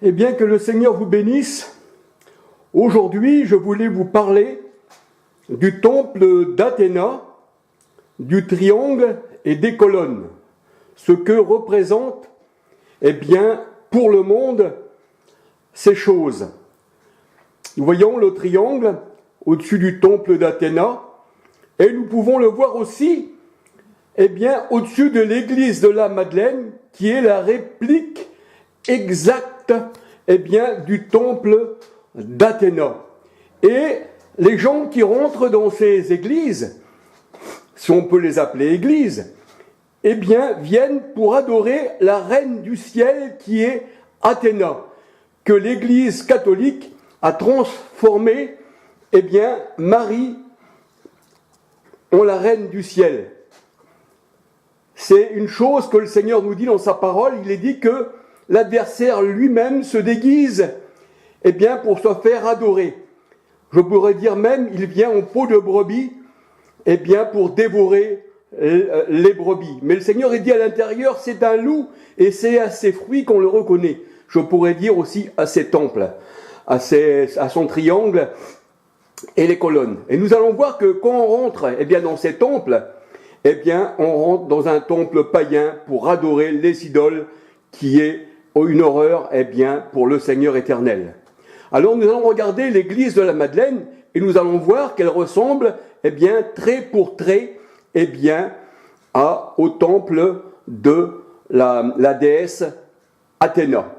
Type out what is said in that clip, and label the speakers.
Speaker 1: Eh bien, que le Seigneur vous bénisse. Aujourd'hui, je voulais vous parler du temple d'Athéna, du triangle et des colonnes. Ce que représentent, eh bien, pour le monde, ces choses. Nous voyons le triangle au-dessus du temple d'Athéna, et nous pouvons le voir aussi, eh bien, au-dessus de l'église de la Madeleine, qui est la réplique exacte, eh bien, du temple d'Athéna. Et les gens qui rentrent dans ces églises, si on peut les appeler églises, eh bien, viennent pour adorer la reine du ciel qui est Athéna, que l'église catholique a transformé, eh bien, Marie en la reine du ciel. C'est une chose que le Seigneur nous dit dans sa parole. Il est dit que l'adversaire lui-même se déguise, eh bien, pour se faire adorer. Je pourrais dire même, il vient en peau de brebis, eh bien, pour dévorer les brebis. Mais le Seigneur est dit à l'intérieur, c'est un loup, et c'est à ses fruits qu'on le reconnaît. Je pourrais dire aussi à ses temples, à son triangle et les colonnes. Et nous allons voir que quand on rentre, eh bien, dans ces temples, eh bien, on rentre dans un temple païen pour adorer les idoles, qui est une horreur, eh bien, pour le Seigneur éternel. Alors, nous allons regarder l'église de la Madeleine, et nous allons voir qu'elle ressemble, eh bien, trait pour trait, eh bien, au temple de la déesse Athéna.